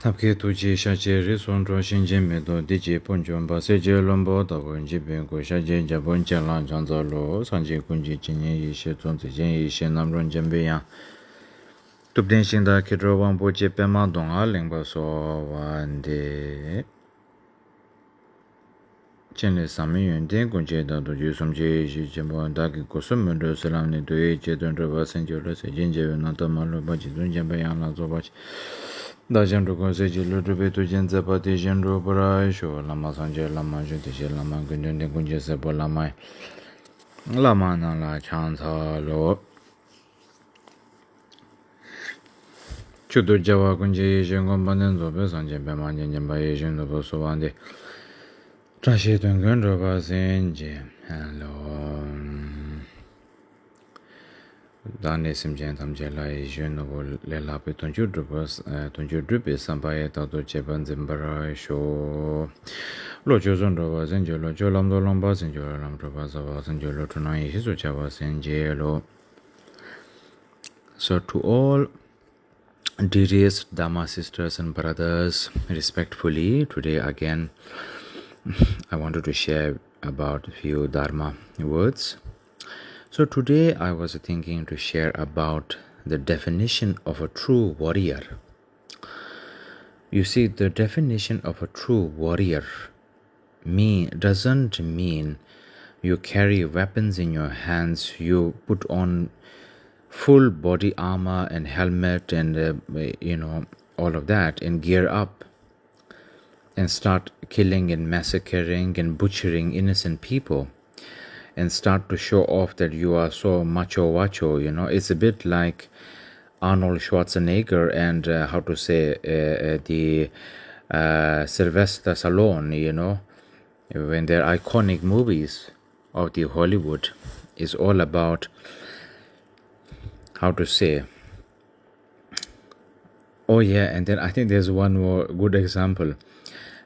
Tapke tuji shache rison ro shinje medo diji ponchon ba seje lombo dabo njibe go shache jabon chalan chanzo lo sanje kunji chinye yishe zonzi jen yishe namron jembe yang tupden shinda kidro wangpo je pema donga lingba so wande chenle sami yun ten kunje da do ju somje yishe jembo dagi kusum mendo selam ne doye je don roba senjo lo se jen jewe nanta malo bachi don jembe yang la zo bachi 다전 로고세 질로르베 도젠자 바데젠 로브라이쇼 라마산제 라마제 데제 라마 근데 군제세 볼라마이 라마나라 찬사로 주도자와 군제 예전건 받는 로베 산제 베만제 냠바 예전도 보소반데 다시 된건 로바센제 헬로 Dane simjen tamje la jeune no le la pe tonju drubas tonju drupe samaya ta do cheban zimbara sho lo jozon do wa zenjo lo jolam do lomba zenjo lam do ba za wa zenjo lo tuna yi so cha wa senje lo. So to all dearest Dharma sisters and brothers, respectfully, today again I wanted to share about a few Dharma words. So today I was thinking to share about the definition of a true warrior. You see, the definition of a true warrior doesn't mean you carry weapons in your hands, you put on full body armor and helmet and all of that and gear up and start killing and massacring and butchering innocent people and start to show off that you are so macho, It's a bit like Arnold Schwarzenegger and the Sylvester Stallone, when their iconic movies of the Hollywood is all about, and then I think there's one more good example.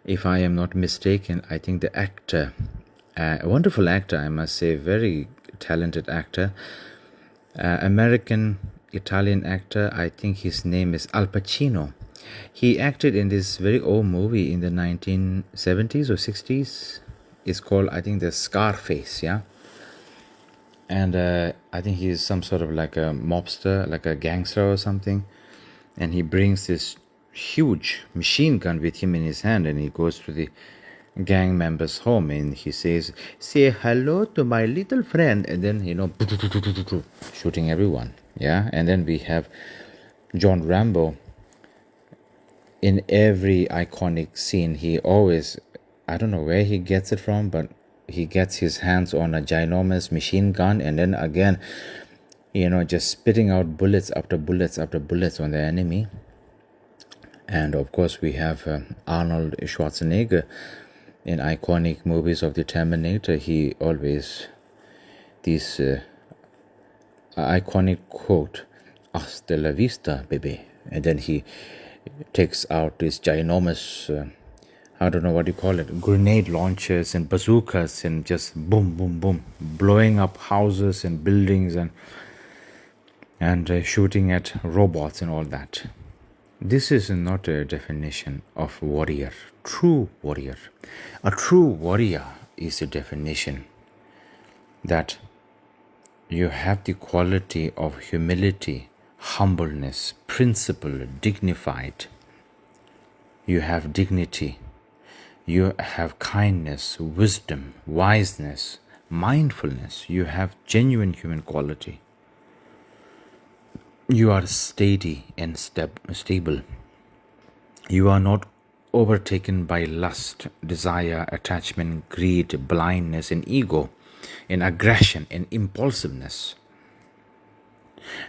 If I am not mistaken, I think the actor, a wonderful actor, I must say, very talented actor, American-Italian actor, I think his name is Al Pacino. He acted in this very old movie in the 1970s or 60s. It's called, I think, the Scarface, yeah? And I think he's some sort of like a mobster, like a gangster or something. And he brings this huge machine gun with him in his hand and he goes to the gang members home and he says, say hello to my little friend, and then shooting everyone, yeah. And then we have John Rambo. In every iconic scene, he always, I don't know where he gets it from, but he gets his hands on a ginormous machine gun and then again just spitting out bullets after bullets after bullets on the enemy. And of course we have Arnold Schwarzenegger. In iconic movies of the Terminator, he always this iconic quote, "Hasta la vista, baby," and then he takes out this ginormous, I don't know what you call it, grenade launchers and bazookas and just boom, boom, boom, blowing up houses and buildings and shooting at robots and all that. This is not a definition of warrior, true warrior. A true warrior is a definition that you have the quality of humility, humbleness, principle, dignified. You have dignity. You have kindness, wisdom, wiseness, mindfulness. You have genuine human quality. You are steady and stable. You are not overtaken by lust, desire, attachment, greed, blindness, and ego, and aggression and impulsiveness.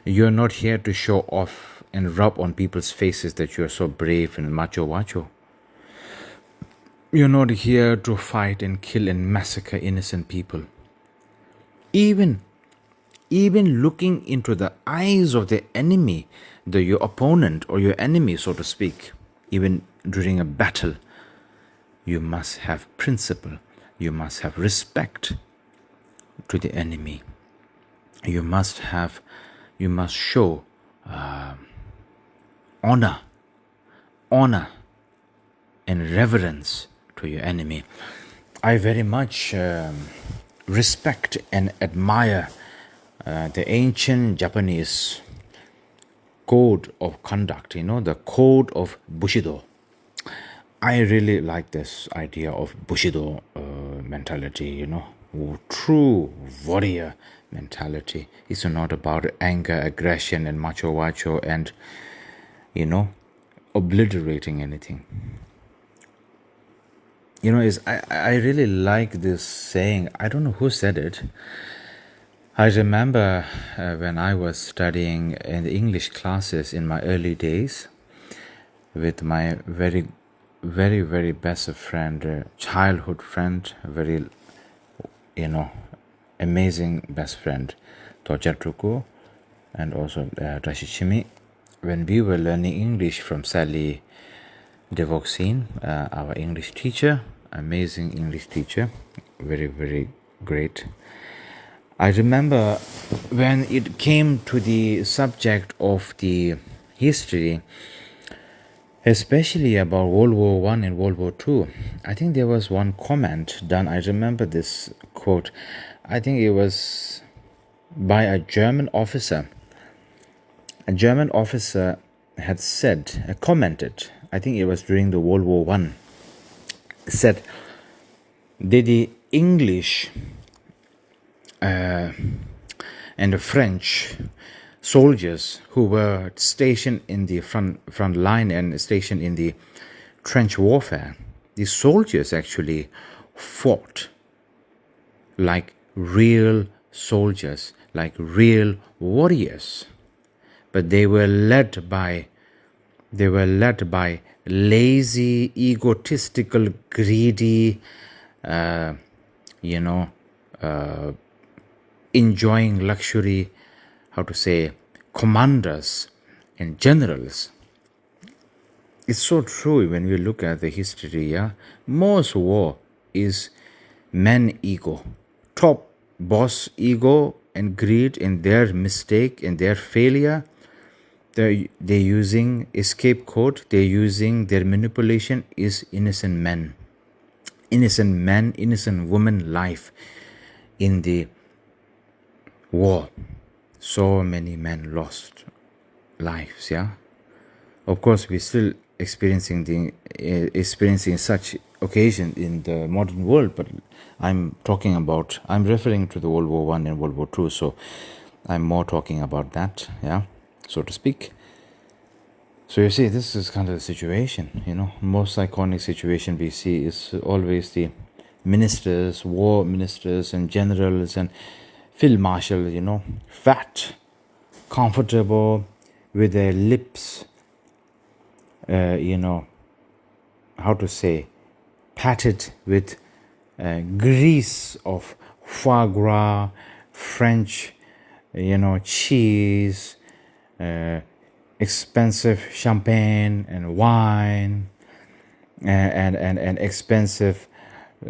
You are not here to show off and rub on people's faces that you are so brave and macho. You are not here to fight and kill and massacre innocent people. Even looking into the eyes of the enemy, your opponent or your enemy, so to speak, even during a battle, you must have principle. You must have respect to the enemy. You must show honor and reverence to your enemy. I very much respect and admire the ancient Japanese code of conduct, the code of Bushido. I really like this idea of Bushido mentality, true warrior mentality. It's not about anger, aggression, and macho and, obliterating anything. I really like this saying. I don't know who said it. I remember when I was studying in the English classes in my early days with my very, very, very best friend, childhood friend, very, amazing best friend, Tojatruku, and also Rashichimi. When we were learning English from Sally Devoxine, our English teacher, amazing English teacher, very, very great. I remember when it came to the subject of the history, especially about World War I and World War II, I think there was one comment done. I remember this quote. I think it was by a German officer. A German officer had said, commented, I think it was during the World War I, said, did the English and the French soldiers who were stationed in the front line and stationed in the trench warfare, the soldiers actually fought like real soldiers, like real warriors, but they were led by lazy, egotistical, greedy, enjoying luxury, commanders and generals. It's so true when we look at the history, most war is man ego, top boss ego and greed and their mistake and their failure. They're using a scapegoat, they're using their manipulation is innocent men, innocent woman life in the war. So many men lost lives, Of course, we're still experiencing such occasion in the modern world, but I'm referring to the World War I and World War II, so I'm more talking about that, so to speak. So you see, this is kind of the situation, most iconic situation we see is always the ministers, war ministers and generals and field marshal, fat, comfortable, with their lips, patted with grease of foie gras, French, cheese, expensive champagne and wine, and expensive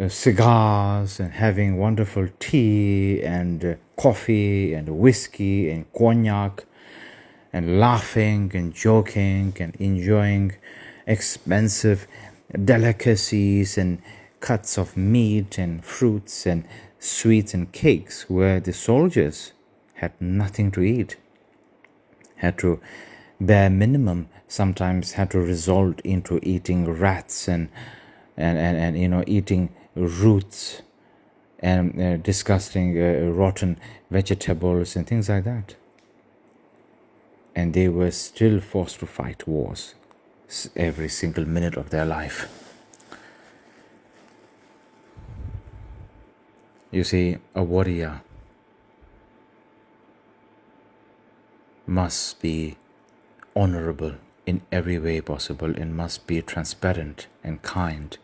cigars, and having wonderful tea and coffee and whiskey and cognac, and laughing and joking and enjoying expensive delicacies and cuts of meat and fruits and sweets and cakes, where the soldiers had nothing to eat, had to bare minimum, sometimes had to resort into eating rats and eating roots and disgusting rotten vegetables and things like that. And they were still forced to fight wars every single minute of their life. You see, a warrior must be honorable in every way possible and must be transparent and kind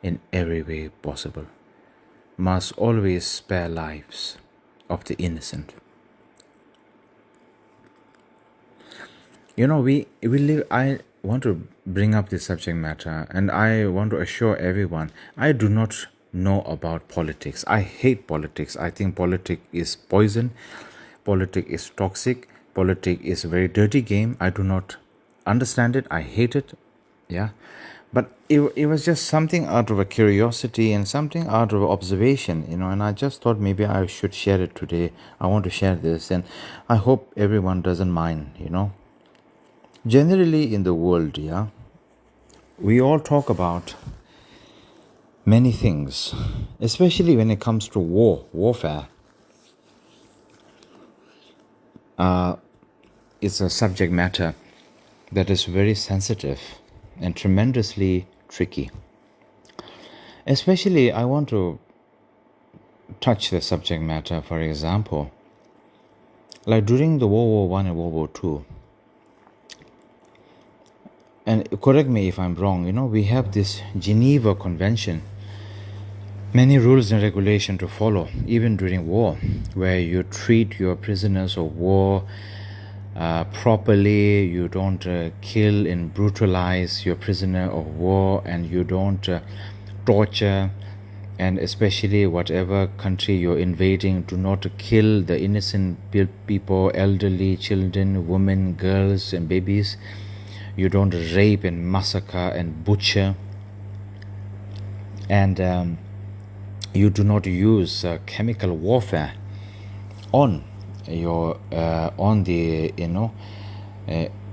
in every way possible, must always spare lives of the innocent. We live, I want to bring up this subject matter, and I want to assure everyone, I do not know about politics. I hate politics. I think politics is poison. Politics is toxic. Politics is a very dirty game. I do not understand it. I hate it. But it was just something out of a curiosity and something out of observation, and I just thought maybe I should share it today. I want to share this, and I hope everyone doesn't mind. Generally in the world, yeah, we all talk about many things, especially when it comes to warfare. It's a subject matter that is very sensitive and tremendously tricky. Especially, I want to touch the subject matter, for example, like during the World War I and World War II. And correct me if I'm wrong, we have this Geneva Convention, many rules and regulations to follow, even during war, where you treat your prisoners of war properly, you don't kill and brutalize your prisoner of war, and you don't torture, and especially whatever country you're invading, do not kill the innocent people, elderly, children, women, girls, and babies. You don't rape and massacre and butcher, and you do not use chemical warfare on your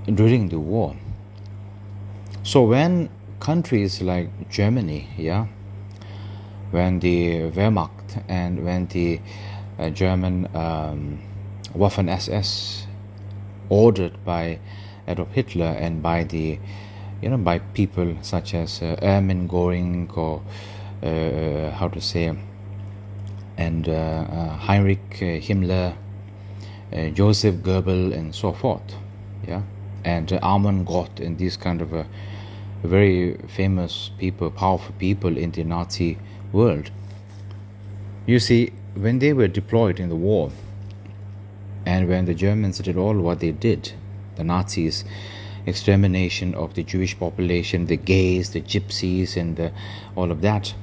during the war. So when countries like Germany, when the Wehrmacht and when the German Waffen SS, ordered by Adolf Hitler and by the by people such as Erwin Göring or and Heinrich Himmler, Joseph Goebbels, and so forth, and Armand Gott, and these kind of very famous people, powerful people in the Nazi world. You see, when they were deployed in the war, and when the Germans did all what they did, the Nazis, extermination of the Jewish population, the gays, the gypsies, and all of that,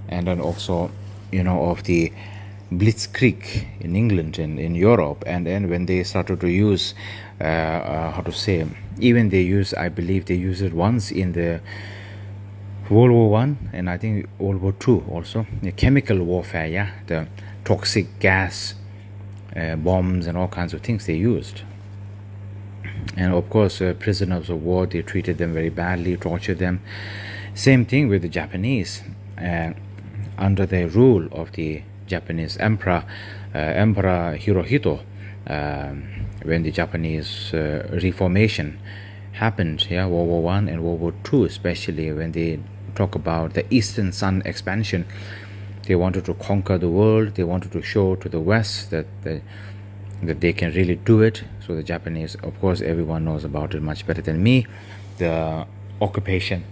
and then also of the Blitzkrieg in England and in Europe, and then when they started to use even I believe they used it once in the World War I, and I think World War II also, the chemical warfare, the toxic gas, bombs and all kinds of things they used. And of course, prisoners of war, they treated them very badly, tortured them. Same thing with the Japanese. Under the rule of the Japanese Emperor Hirohito, when the Japanese reformation happened, World War I and World War II, especially when they talk about the Eastern Sun expansion, they wanted to conquer the world. They wanted to show to the West that they can really do it. So the Japanese, of course, everyone knows about it much better than me. The occupation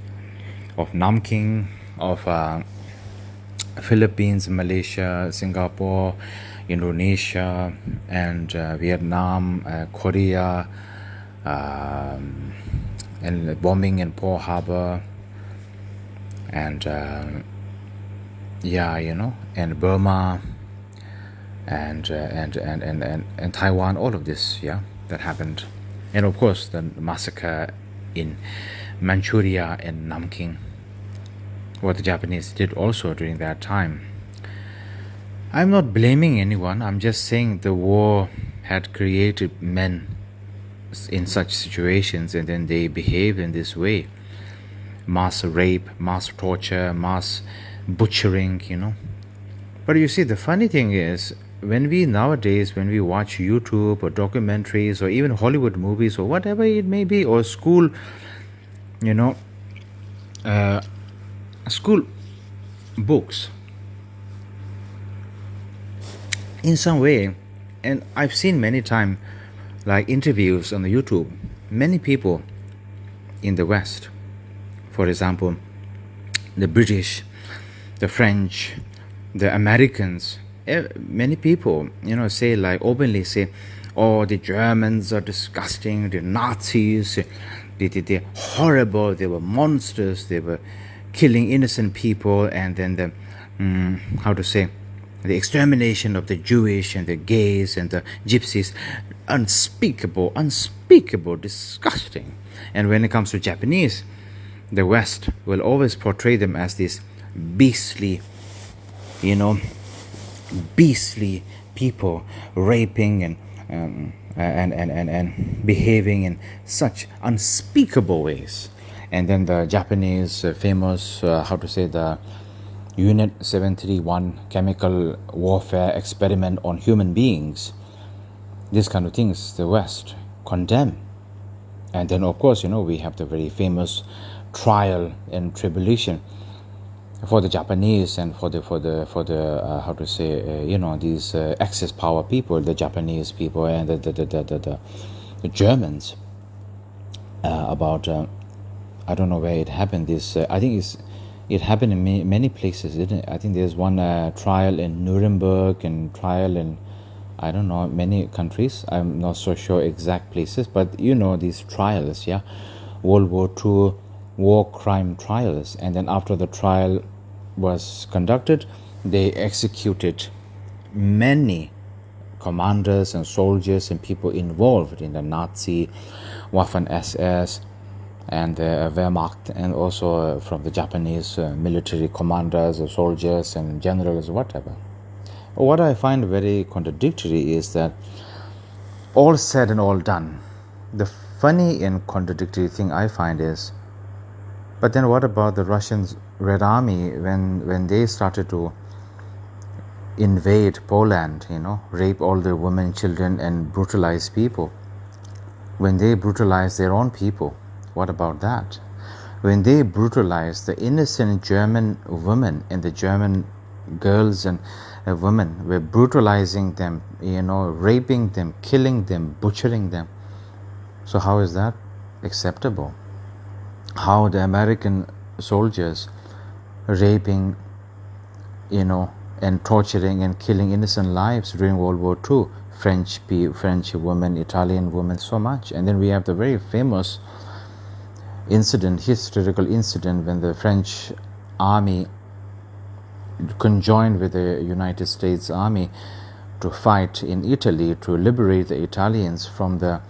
of Nanking, of Philippines, Malaysia, Singapore, Indonesia, and Vietnam, Korea, and bombing in Pearl Harbor, and and Burma, and Taiwan, all of this, that happened. And of course the massacre in Manchuria and Nanking, what the Japanese did also during that time. I'm not blaming anyone, I'm just saying the war had created men in such situations, and then they behave in this way. Mass rape, mass torture, mass butchering, But you see, the funny thing is, when we watch YouTube or documentaries or even Hollywood movies or whatever it may be, or school books, in some way, and I've seen many times, like interviews on the YouTube, many people in the West, for example, the British, the French, the Americans, many people, say, like, openly say, oh, the Germans are disgusting, the Nazis, they're horrible, they were monsters, they were killing innocent people, and then the extermination of the Jewish and the gays and the gypsies, unspeakable, disgusting. And when it comes to Japanese, the West will always portray them as these beastly, beastly people, raping and behaving in such unspeakable ways. And then the Japanese famous, the Unit 731 chemical warfare experiment on human beings. These kind of things the West condemn. And then of course, we have the very famous trial and tribulation for the Japanese and for the these Axis power people, the Japanese people and the Germans, about I don't know where it happened. This I think it happened in many places, didn't it? I think there's one trial in Nuremberg and trial in, I don't know, many countries. I'm not so sure exact places, but these trials, yeah, World War II war crime trials. And then after the trial was conducted, they executed many commanders and soldiers and people involved in the Nazi Waffen-SS and the Wehrmacht, and also from the Japanese military commanders or soldiers and generals, whatever. What I find very contradictory is that all said and all done, the funny and contradictory thing I find is, but then what about the Russian Red Army when they started to invade Poland, rape all the women, children and brutalize people? When they brutalize their own people, what about that? When they brutalize the innocent German women and the German girls and women, were brutalizing them, raping them, killing them, butchering them. So how is that acceptable? How the American soldiers raping, and torturing and killing innocent lives during World War II, French women, Italian women, so much. And then we have the very famous historical incident when the French army conjoined with the United States Army to fight in Italy to liberate the Italians from the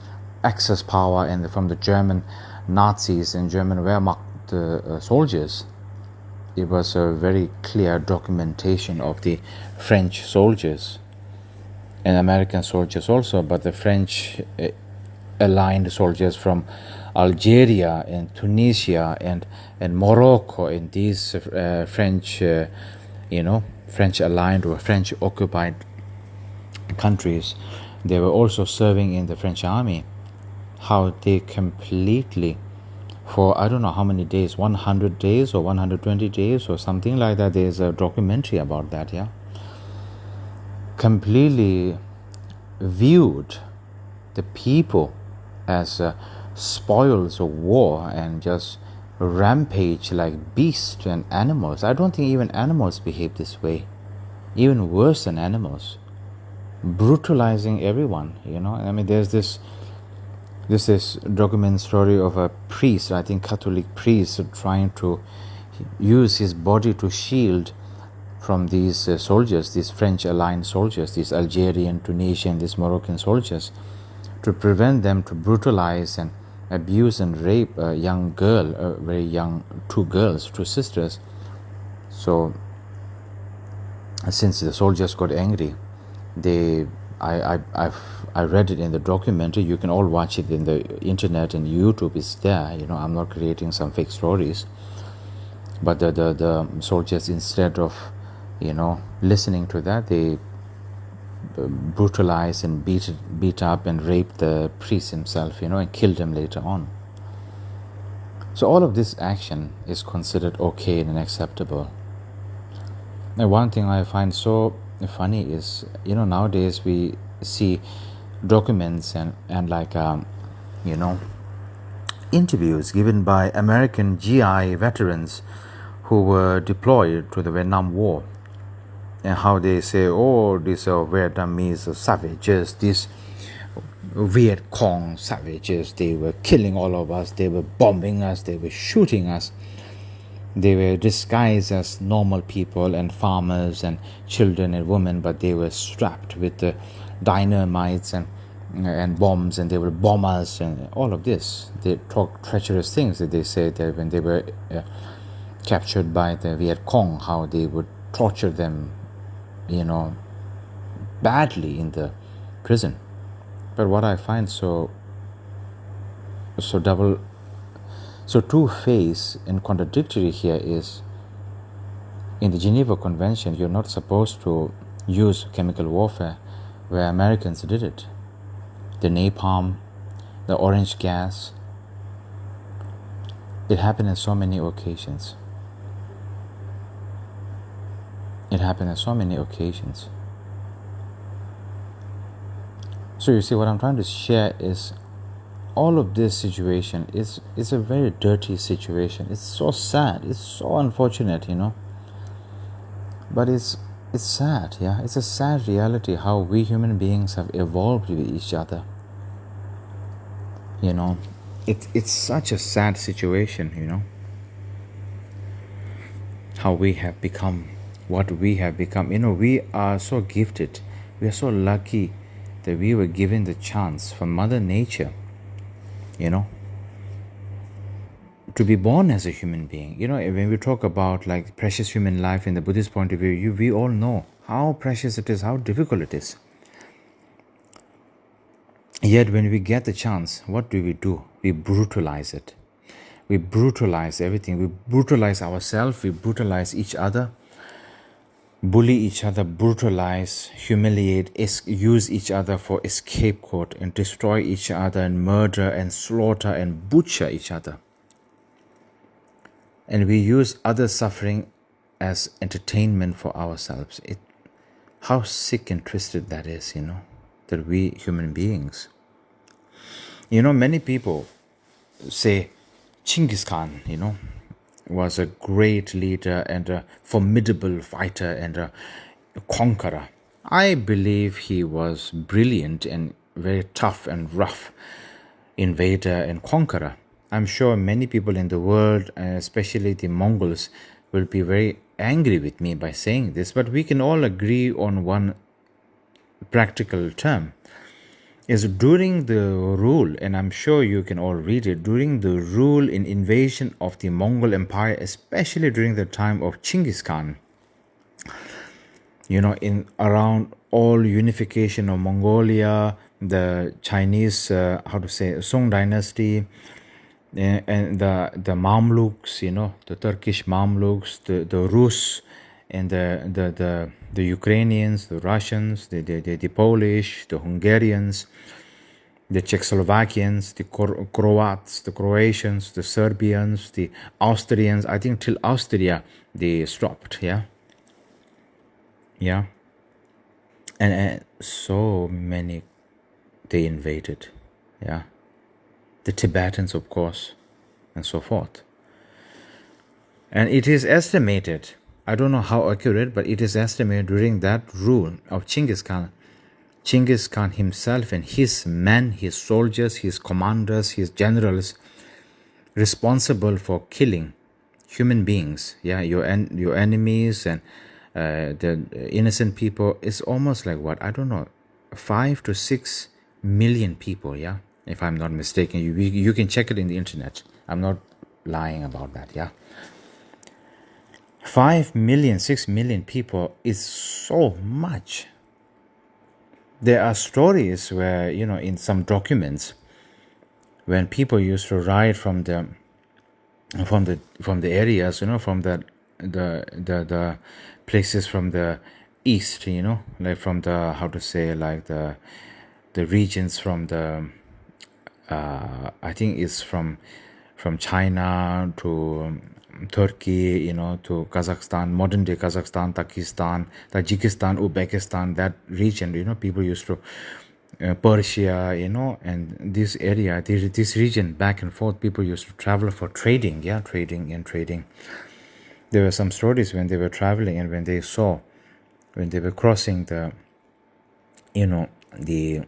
Axis power and from the German Nazis and German Wehrmacht soldiers. It was a very clear documentation of the French soldiers and American soldiers also, but the French aligned soldiers from Algeria and Tunisia and Morocco, and these French French aligned or French occupied countries, they were also serving in the French army. How they completely, for I don't know how many days, 100 days or 120 days or something like that, there's a documentary about that, yeah, completely viewed the people as spoils of war and just rampage like beasts and animals. I don't think even animals behave this way, even worse than animals, brutalizing everyone. I mean, there's this document story of a priest, I think Catholic priest, trying to use his body to shield from these soldiers, these French aligned soldiers, these Algerian, Tunisian, these Moroccan soldiers, to prevent them to brutalize and abuse and rape a young girl, a very young, two sisters. So since the soldiers got angry, I read it in the documentary. You can all watch it in the internet and YouTube is there. I'm not creating some fake stories. But the soldiers, instead of listening to that, they brutalized and beat up and raped the priest himself, and killed him later on. So all of this action is considered okay and acceptable. And one thing I find so funny is, nowadays we see documents and like interviews given by American GI veterans who were deployed to the Vietnam War, and how they say, these are Vietnamese savages, these Viet Cong savages, they were killing all of us, they were bombing us, they were shooting us. They were disguised as normal people and farmers and children and women, but they were strapped with the dynamites and and bombs, and they would bomb us and all of this. They talk treacherous things that they say that when they were captured by the Viet Cong, how they would torture them, badly in the prison. But what I find so two-faced and contradictory here is, in the Geneva Convention, you're not supposed to use chemical warfare, where Americans did it. The napalm, the orange gas, it happened on so many occasions. So you see, what I'm trying to share is all of this situation is a very dirty situation. It's so sad. It's so unfortunate, But it's sad, yeah. It's a sad reality how we human beings have evolved with each other. It's such a sad situation, how we have become what we have become. We are so gifted. We are so lucky that we were given the chance from Mother Nature, to be born as a human being. When we talk about like precious human life in the Buddhist point of view, we all know how precious it is, how difficult it is. Yet when we get the chance, what do? We brutalize it. We brutalize everything. We brutalize ourselves. We brutalize each other. Bully each other, brutalize, humiliate, use each other for a scapegoat, and destroy each other, and murder and slaughter and butcher each other. And we use other suffering as entertainment for ourselves. How sick and twisted that is, that we human beings. Many people say Chinggis Khan, was a great leader and a formidable fighter and a conqueror. I believe he was brilliant and very tough and rough invader and conqueror. I'm sure many people in the world, especially the Mongols, will be very angry with me by saying this, but we can all agree on one practical term. Is during the rule, and I'm sure you can all read it, during the rule in invasion of the Mongol Empire, especially during the time of Chinggis Khan, in around all unification of Mongolia, the Chinese, Song dynasty, and the Mamluks, the Turkish Mamluks, the Rus, and the Ukrainians, the Russians, the Polish, the Hungarians, the Czechoslovakians, the Croats, the Croatians, the Serbians, the Austrians. I think till Austria they stopped, yeah. And so many they invaded, yeah. The Tibetans, of course, and so forth. And it is estimated, I don't know how accurate, but it is estimated during that rule of Chinggis Khan himself and his men, his soldiers, his commanders, his generals, responsible for killing human beings, yeah, your enemies and the innocent people, is almost like 5 to 6 million people, yeah, if I'm not mistaken. You can check it in the internet. I'm not lying about that, yeah. 5 million, 6 million people is so much. There are stories where, in some documents, when people used to ride from the areas, from the places from the east, like from the the regions from the I think it's from China to Turkey, to Kazakhstan, modern day Kazakhstan, Tajikistan, Uzbekistan, that region, people used to Persia, and this area, this region, back and forth, people used to travel for trading, trading. There were some stories when they were traveling and when they were crossing the, the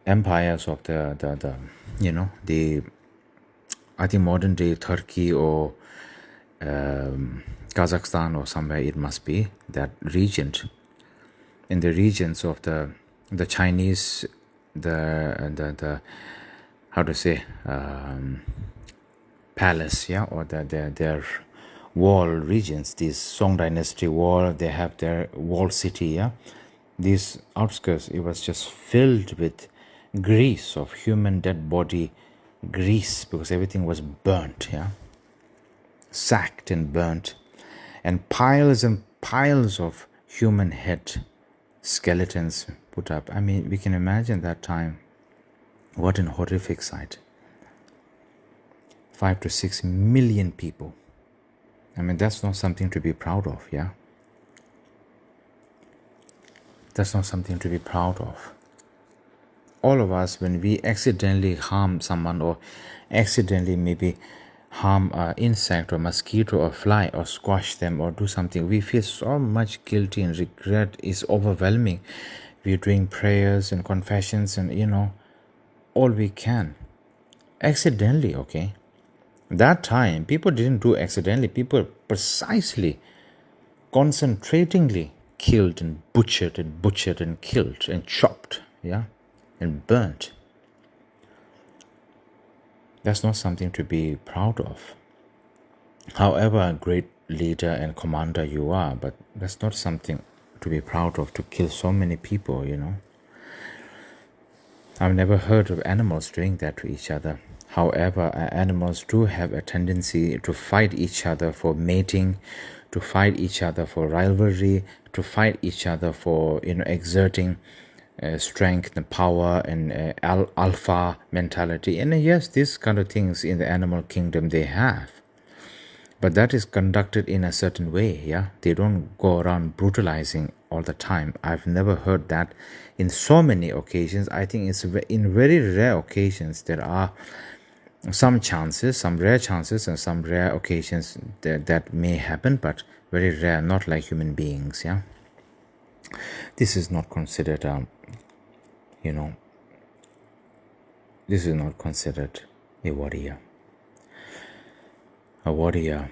empires of the I think modern day Turkey or Kazakhstan or somewhere, it must be that region. in the regions of the Chinese, the how to say, palace, yeah, or their wall regions, these Song Dynasty wall, they have their wall city, yeah. These outskirts, it was just filled with grease of human dead body grease, because everything was burnt, yeah, sacked and burnt, and piles of human head skeletons put up. I mean, we can imagine that time. What an horrific sight. 5 to 6 million people. I mean, that's not something to be proud of, yeah? That's not something to be proud of. All of us, when we accidentally harm someone, or accidentally maybe harm an insect or mosquito or fly, or squash them or do something, we feel so much guilty, and regret is overwhelming. We're doing prayers and confessions and all we can. Accidentally, okay? That time, people didn't do accidentally. People precisely, concentratingly killed and butchered and killed and chopped, yeah, and burnt. That's not something to be proud of. However, a great leader and commander you are, but that's not something to be proud of, to kill so many people. I've never heard of animals doing that to each other. However, animals do have a tendency to fight each other for mating, to fight each other for rivalry, to fight each other for exerting strength and power and alpha mentality. And yes, these kind of things in the animal kingdom they have. But that is conducted in a certain way, yeah? They don't go around brutalizing all the time. I've never heard that in so many occasions. I think it's in very rare occasions there are some chances, some rare chances, and some rare occasions that may happen, but very rare, not like human beings, yeah? This is not considered, this is not considered a warrior. A warrior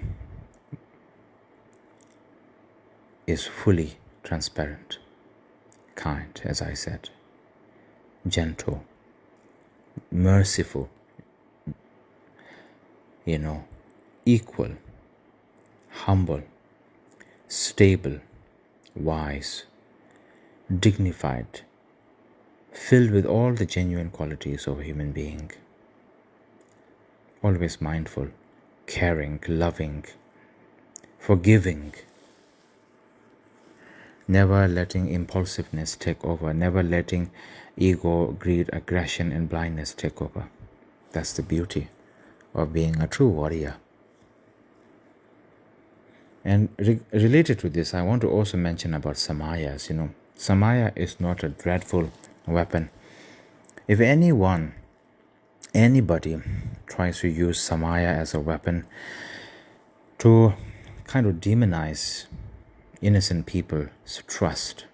is fully transparent, kind, as I said, gentle, merciful, equal, humble, stable, wise, dignified, filled with all the genuine qualities of a human being, always mindful, caring, loving, forgiving, never letting impulsiveness take over, never letting ego, greed, aggression, and blindness take over. That's the beauty of being a true warrior. And related to this, I want to also mention about samayas. Samaya is not a dreadful weapon. If anybody tries to use samaya as a weapon to kind of demonize innocent people's trust,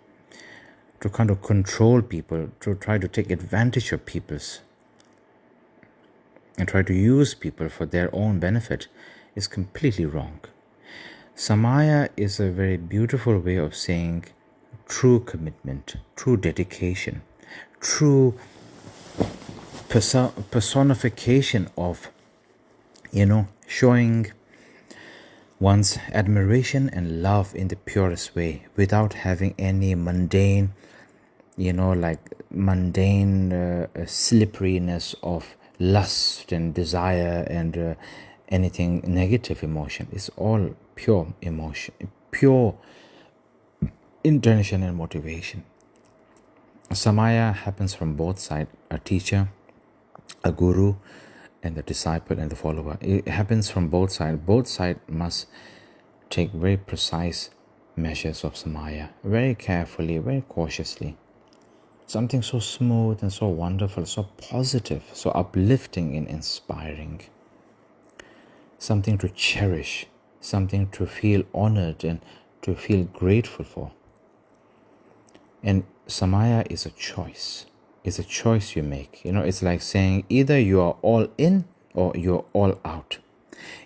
to kind of control people, to try to take advantage of people's, and try to use people for their own benefit, is completely wrong. Samaya is a very beautiful way of saying true commitment, true dedication, true personification of, showing one's admiration and love in the purest way, without having any mundane, slipperiness of lust and desire and anything negative emotion. It's all pure emotion, pure intention and motivation. Samaya happens from both sides, a teacher, a guru, and the disciple and the follower. It happens from both sides. Both sides must take very precise measures of samaya, very carefully, very cautiously. Something so smooth and so wonderful, so positive, so uplifting and inspiring. Something to cherish, something to feel honored and to feel grateful for. And samaya is a choice. It's a choice you make. It's like saying either you are all in or you're all out.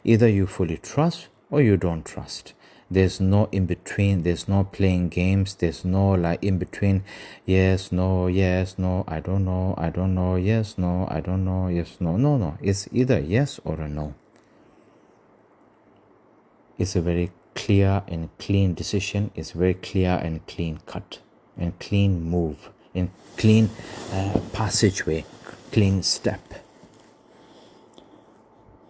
Either you fully trust or you don't trust. There's no in between. There's no playing games. There's no like in between. Yes, no, yes, no, I don't know, yes, no, I don't know, yes, no. No. It's either yes or a no. It's a very clear and clean decision. It's very clear and clean cut and clean move and clean passageway, clean step.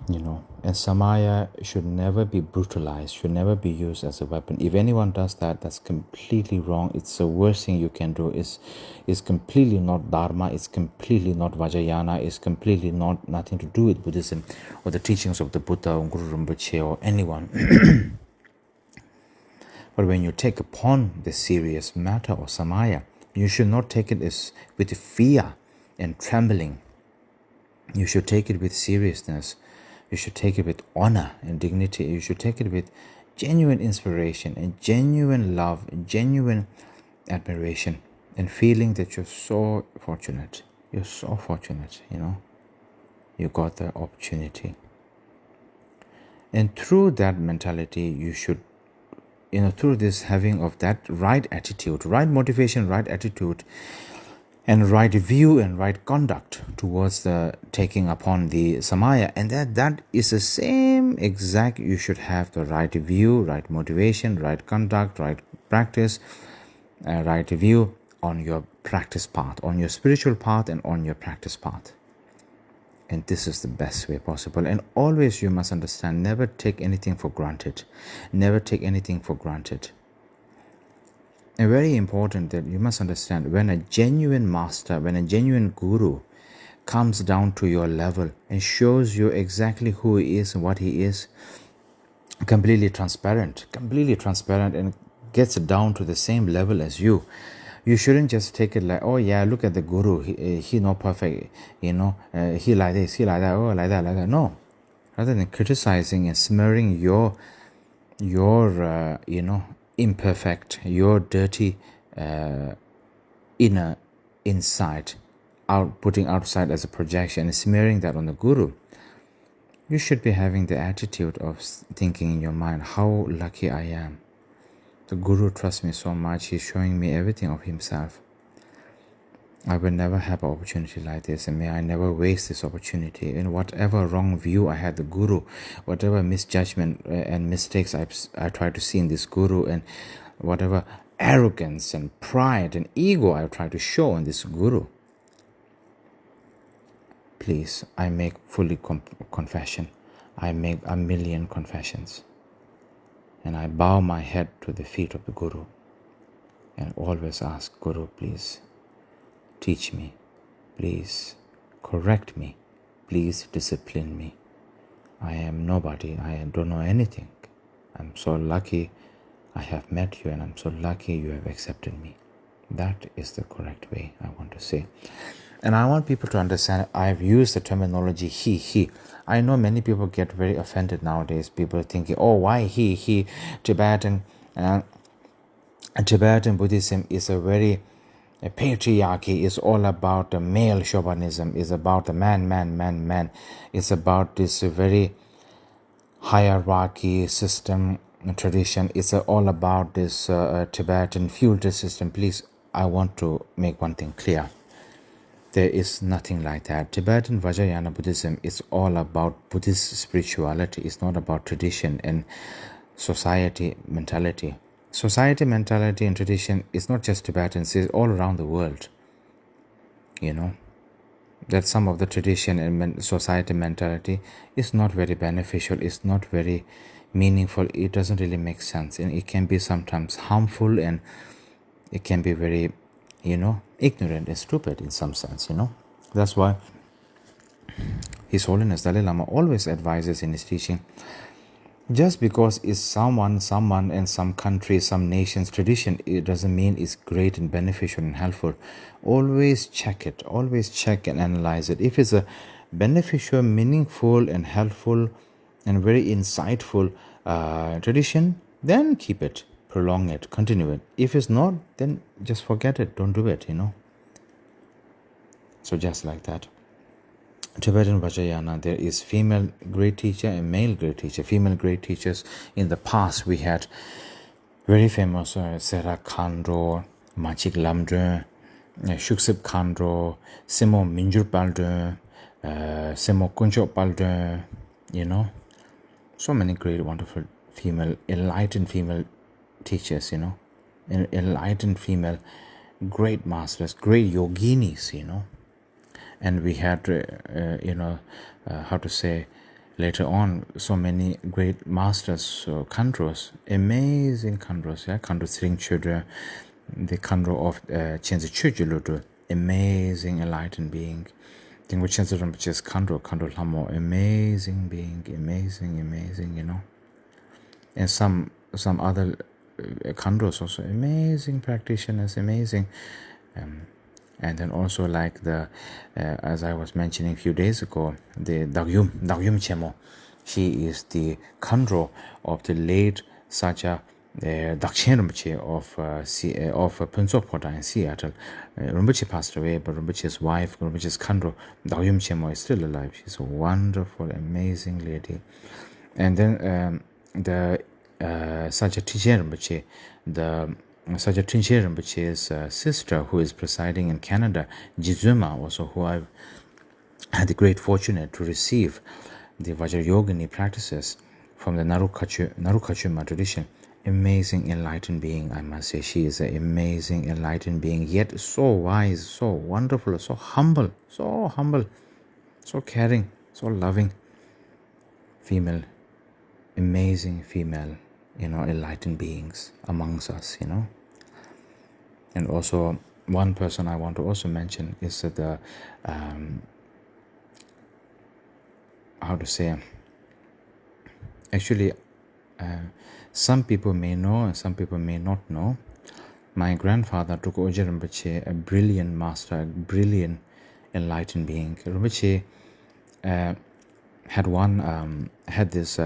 And samaya should never be brutalized, should never be used as a weapon. If anyone does that, that's completely wrong. It's the worst thing you can do. It's completely not Dharma, it's completely not Vajrayana, it's completely nothing to do with Buddhism or the teachings of the Buddha or Guru Rinpoche or anyone. But when you take upon the serious matter of samaya, you should not take it with fear and trembling. You should take it with seriousness. You should take it with honor and dignity. You should take it with genuine inspiration and genuine love and genuine admiration and feeling that you're so fortunate. You're so fortunate, You got the opportunity. And through that mentality, you should, through this having of that right attitude, right motivation, right attitude, and right view and right conduct towards the taking upon the samaya, and that is the same exact. You should have the right view, right motivation, right conduct, right practice, right view on your practice path, on your spiritual path and on your practice path. And this is the best way possible. And always you must understand, never take anything for granted. Never take anything for granted. And very important that you must understand, when a genuine master, when a genuine guru comes down to your level and shows you exactly who he is and what he is, completely transparent and gets down to the same level as you, you shouldn't just take it like, oh yeah, look at the guru, he not perfect, he like this, he like that, oh like that. No, rather than criticizing and smearing your imperfect, your dirty inner inside, putting outside as a projection and smearing that on the guru, you should be having the attitude of thinking in your mind, how lucky I am. The guru trusts me so much. He's showing me everything of himself. I will never have an opportunity like this, and may I never waste this opportunity. In whatever wrong view I had the guru, whatever misjudgment and mistakes I tried to see in this guru, and whatever arrogance and pride and ego I tried to show in this guru, please, I make fully confession. I make 1,000,000 confessions. And I bow my head to the feet of the guru and always ask, Guru, please teach me, please correct me, please discipline me. I am nobody, I don't know anything. I'm so lucky I have met you, and I'm so lucky you have accepted me. That is the correct way, I want to say. And I want people to understand, I've used the terminology he. I know many people get very offended nowadays. People thinking, oh, why he? Tibetan Buddhism is a very patriarchy, is all about the male chauvinism, is about the man. It's about this very hierarchy system tradition. It's all about this Tibetan feudal system. Please, I want to make one thing clear. There is nothing like that. Tibetan Vajrayana Buddhism is all about Buddhist spirituality. It's not about tradition and society mentality. Society mentality and tradition is not just Tibetan, it's all around the world. That some of the tradition and society mentality is not very beneficial, it's not very meaningful, it doesn't really make sense, and it can be sometimes harmful, and it can be very ignorant and stupid in some sense. That's why His Holiness Dalai Lama always advises in his teaching, just because it's someone and some country, some nation's tradition, it doesn't mean it's great and beneficial and helpful. Always check it, always check and analyze it. If it's a beneficial, meaningful and helpful and very insightful tradition, then keep it, prolong it, continue it. If it's not, then just forget it, don't do it. So just like that. Tibetan Vajrayana, there is female great teacher and male great teacher. Female great teachers in the past, we had very famous Sera Khandro, Machik Lamdre, Shuksip Khandro, Simo Minjur Paldre, Simo Kuncho Paldre, so many great, wonderful female, enlightened female teachers, enlightened female great masters, great yoginis, and we had, how to say, later on, so many great masters, khandros, amazing khandros, khandro Sring Chudra, the khandro of Khyentse Chujuludu, amazing enlightened being. I think which Khyentse Rinpoche's khandro Lhamo, amazing being, amazing, and some other khandros also, amazing practitioners, amazing. And then also like the, as I was mentioning a few days ago, the Dagyum Chemo. She is the khandro of the late Sacha Dakshen Rinpoche of Punsok Pota in Seattle. Rinpoche passed away, but Rinpoche's wife, Rinpoche's khandro, Dagyum Chemo, is still alive. She's a wonderful, amazing lady. And then the Sacha Tijen Rinpoche, the Sacha Tijen Rinpoche's sister, who is presiding in Canada, Jizuma, also who I've had the great fortune to receive the Vajrayogini practices from the Narukachuma tradition. Amazing enlightened being, I must say. She is an amazing enlightened being, yet so wise, so wonderful, so humble, so caring, so loving. Female, amazing female, enlightened beings amongst us, And also, one person I want to also mention is the, how to say, actually, some people may know and some people may not know. My grandfather took Oje Rinpoche, a brilliant master, a brilliant enlightened being. Rinpoche had this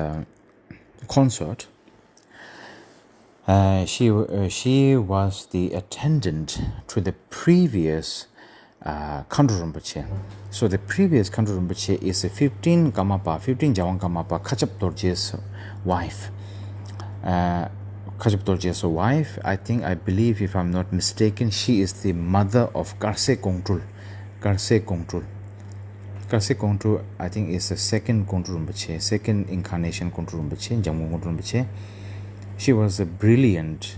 consort. She was the attendant to the previous Khandro Rinpoche. So the previous Khandro Rinpoche is a 15 Jawang Gamapa, Kachap Dorje's wife. Kachap Dorje's wife, I believe, if I'm not mistaken, she is the mother of Karse Kongtrul. Karse Kongtrul, I think, is the second Kongtrul Rinpoche, second incarnation Kongtrul Rinpoche, Jamgon Kongtrul Rinpoche. She was a brilliant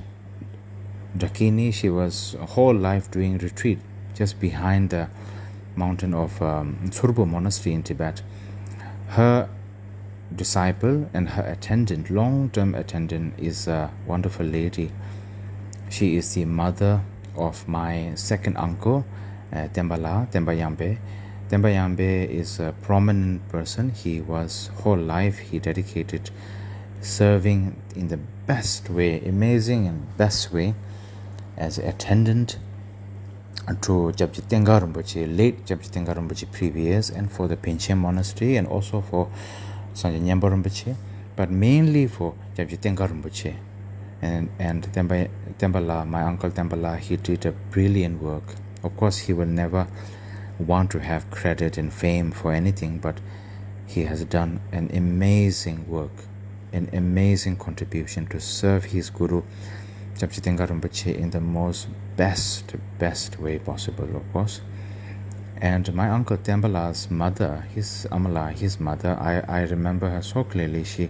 Dakini. She was whole life doing retreat just behind the mountain of Tsurbo Monastery in Tibet. Her disciple and her attendant, long-term attendant, is a wonderful lady. She is the mother of my second uncle, Temba Yambe. Temba Yambe is a prominent person. He was whole life, he dedicated serving in the best way, amazing and best way, as attendant to Kyabje Tengar Rinpoche, late Kyabje Tengar Rinpoche previous, and for the Pinchen Monastery, and also for Sanjay Nyamba Rinpoche, but mainly for Kyabje Tengar Rinpoche. And Tembala, my uncle Tembala, he did a brilliant work. Of course, he will never want to have credit and fame for anything, but he has done an amazing work, an amazing contribution to serve his guru Kyabje Tengar Rinpoche in the most best way possible, of course. And my uncle Tembala's mother, his Amala, his mother, I remember her so clearly. She's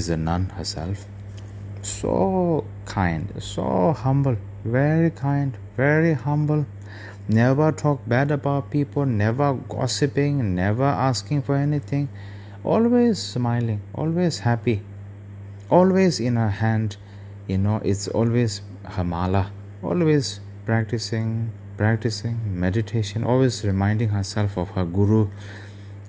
a nun herself, so kind, so humble, very kind, very humble, never talk bad about people, never gossiping, never asking for anything, always smiling, always happy, always in her hand, it's always her mala, always practicing meditation, always reminding herself of her guru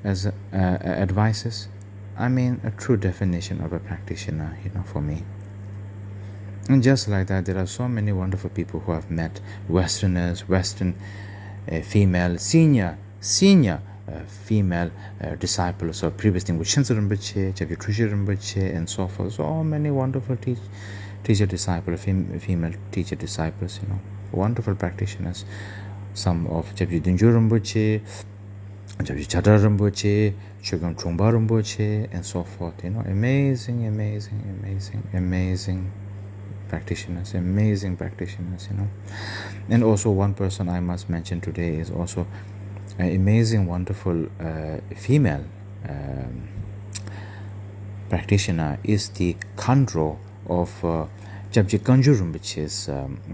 as advices. I mean, a true definition of a practitioner, for me. And just like that, there are so many wonderful people who have met Westerners, Western female, senior female disciples of previous thing with Khyentse Rinpoche, Kyabje Rinpoche, and so forth. So many wonderful teacher disciples, female teacher disciples, wonderful practitioners. some of Kyabje Dinjo Rinpoche, Kyabje Chadar Rinpoche, Chogyam Trungpa Rinpoche, and so forth. Amazing practitioners, And also one person I must mention today is also an amazing, wonderful female practitioner is the Khandro of Kyabje Kanju Rinpoche's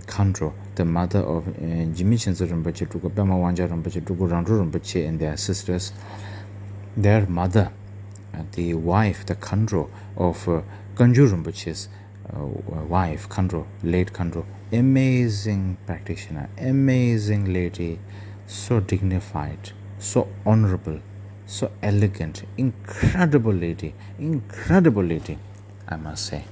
Khandro, the mother of Jimi Chenzo Rinpoche, Tuku Pema Wanja Rinpoche, Tuku Rangru Rinpoche and their sisters. Their mother, the wife, the Khandro of Kanju Rinpoche's wife, Khandro, late Khandro, amazing practitioner, amazing lady, so dignified, so honorable, so elegant, incredible lady, I must say.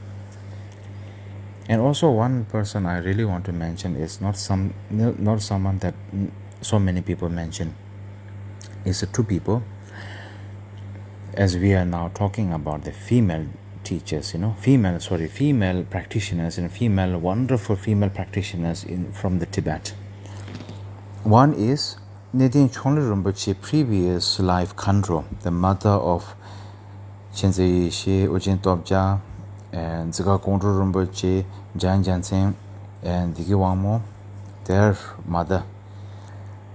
And also one person I really want to mention is not someone that so many people mention. It's two people. As we are now talking about the female teachers, female practitioners and wonderful female practitioners from the Tibet. One is Nedin Chonle Rinpoche, previous life Khandro, the mother of Khyentse Yeshe, Ujin Topja, and Ziga Kondro Rinpoche, Jan Jansen, and Digi Wangmo, their mother.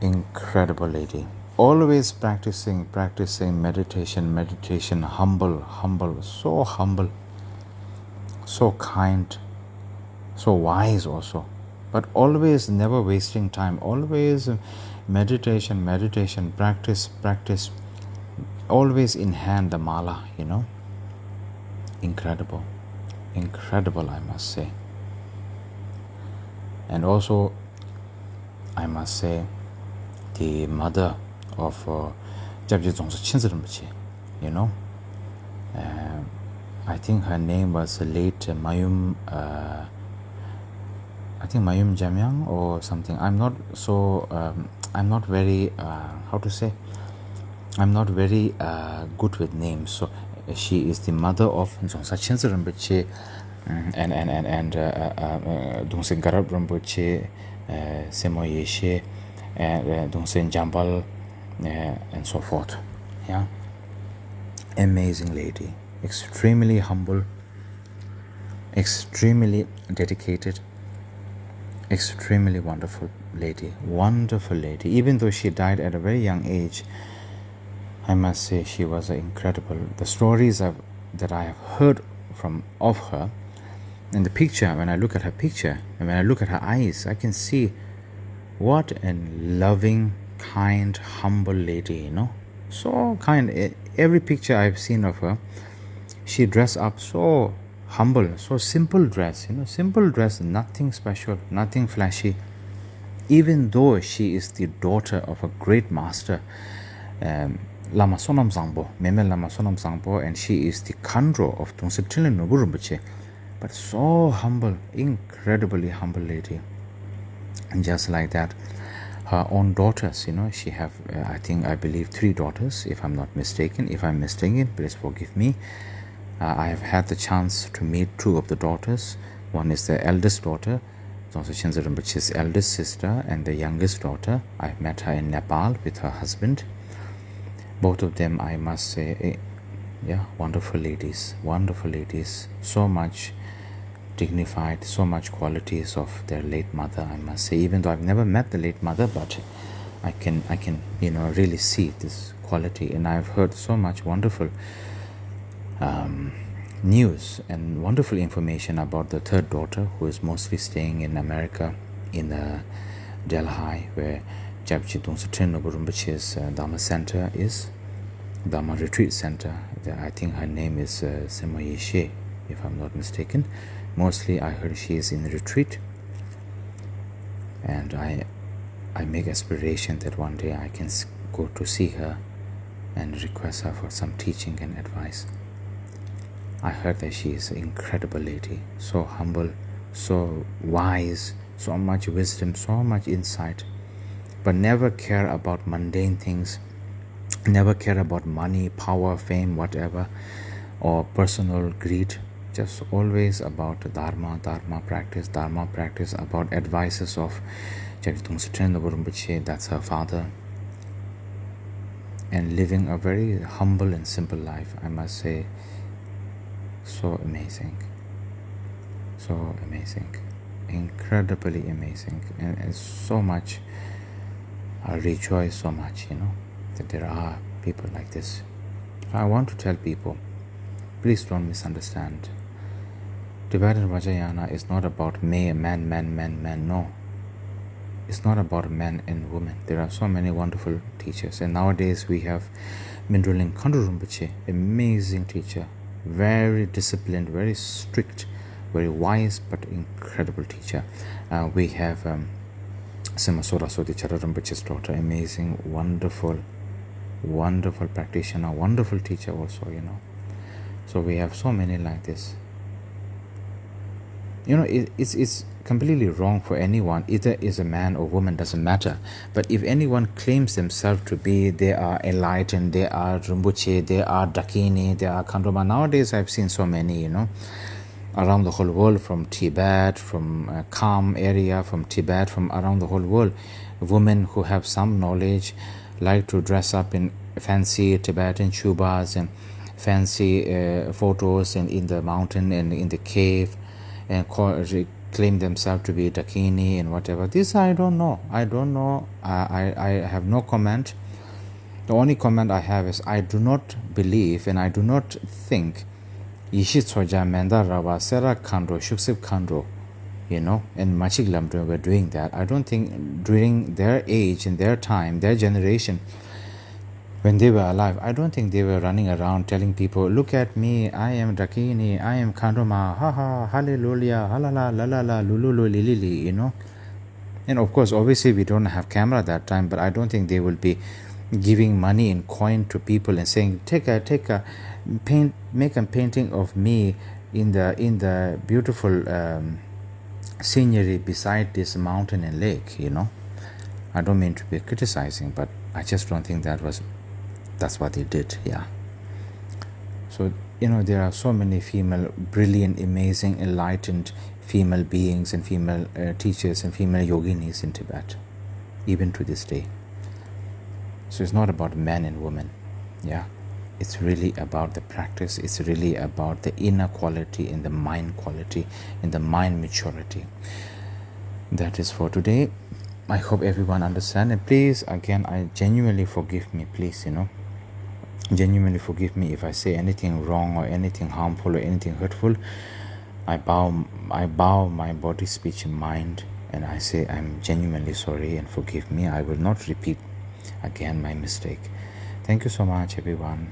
Incredible lady. Always practicing meditation, humble, so kind, so wise also. But always never wasting time, always meditation, practice, always in hand the mala, Incredible, I must say. And also, I must say, the mother of Kyabje Dzongsa Khyentse Rinpoche, I think her name was late Mayum, I think Mayum Jamyang or something. I'm not very, I'm not very good with names. So she is the mother of Dzongsa Khyentse Rinpoche and Dongsen Garab Rinpoche, Semo Yeshe, Dongsen Jambal, and so forth. Yeah, amazing lady, extremely humble, extremely dedicated, extremely wonderful lady. Even though she died at a very young age, I must say she was incredible. The stories that I have heard of her, and the picture, when I look at her picture and when I look at her eyes, I can see what a loving, kind, humble lady, so kind. Every picture I've seen of her, she dressed up so humble, so simple dress, nothing special, nothing flashy. Even though she is the daughter of a great master, Lama Sonam Sangpo, Meme Lama Sonam Sangpo, and she is the Khandro of Dongse Trinle Nobu Rinpoche, but so humble, incredibly humble lady. And just like that, her own daughters, she have, I believe 3 daughters, if I'm not mistaken. If I'm mistaken, please forgive me. I have had the chance to meet 2 of the daughters. One is the eldest daughter, Dzongsa Khyentse Rinpoche's eldest sister, and the youngest daughter. I've met her in Nepal with her husband. Both of them, I must say, wonderful ladies, so much dignified, so much qualities of their late mother, I must say. Even though I've never met the late mother, but I can really see this quality. And I've heard so much wonderful news and wonderful information about the 3rd daughter, who is mostly staying in America, in Delhi, where Kyabje Dongsa Trinle Nobu Rinpoche's Dharma center is, Dharma retreat center. I think her name is Semo Yeshe, if I'm not mistaken. Mostly I heard she is in retreat, and I make aspiration that one day I can go to see her and request her for some teaching and advice. I heard that she is an incredible lady, so humble, so wise, so much wisdom, so much insight, but never care about mundane things, never care about money, power, fame, whatever, or personal greed. just always about Dharma, Dharma practice, about advices of Rinpoche, that's her father, and living a very humble and simple life, I must say. So amazing, incredibly amazing, and so much, I rejoice so much, that there are people like this. I want to tell people, please don't misunderstand. Tibetan Vajrayana is not about man, no. It's not about men and women. There are so many wonderful teachers, and nowadays we have Mindroling Khandro Rinpoche, amazing teacher, very disciplined, very strict, very wise, but incredible teacher. We have Sima Sora Soti Chara Rinpoche's daughter, amazing, wonderful practitioner, wonderful teacher also, So we have so many like this. It's completely wrong for anyone, either is a man or woman, doesn't matter. But if anyone claims themselves to be, they are enlightened, they are Rinpoche, they are Dakini, they are Khandroma. Nowadays I've seen so many, around the whole world, from Tibet, from Kham area, from Tibet, from around the whole world. Women who have some knowledge like to dress up in fancy Tibetan chubas and fancy photos, and in the mountain and in the cave, and claim themselves to be Dakini and whatever. This I don't know. I have no comment. The only comment I have is, I do not believe and I do not think Yishit Soja Menda Rawa Sera Khandro Shuksip Khandro, and Machik Lamdro were doing that. I don't think during their age, in their time, their generation, when they were alive, I don't think they were running around telling people, look at me, I am Dakini, I am Khandroma, ha, hallelujah, halala, lalala, lululu, lilili, And of course, obviously, we don't have camera that time, but I don't think they will be giving money in coin to people and saying, take a paint, make a painting of me in the beautiful scenery beside this mountain and lake, I don't mean to be criticizing, but I just don't think that's what they did. So there are so many female, brilliant, amazing, enlightened female beings and female teachers and female yoginis in Tibet, even to this day. So it's not about men and women. It's really about the practice. It's really about the inner quality and the mind quality and the mind maturity. That is for today. I hope everyone understands, and please, again, I genuinely forgive me, please, genuinely forgive me if I say anything wrong or anything harmful or anything hurtful. I bow my body, speech and mind, and I say I'm genuinely sorry and forgive me. I will not repeat again my mistake. Thank you so much, everyone.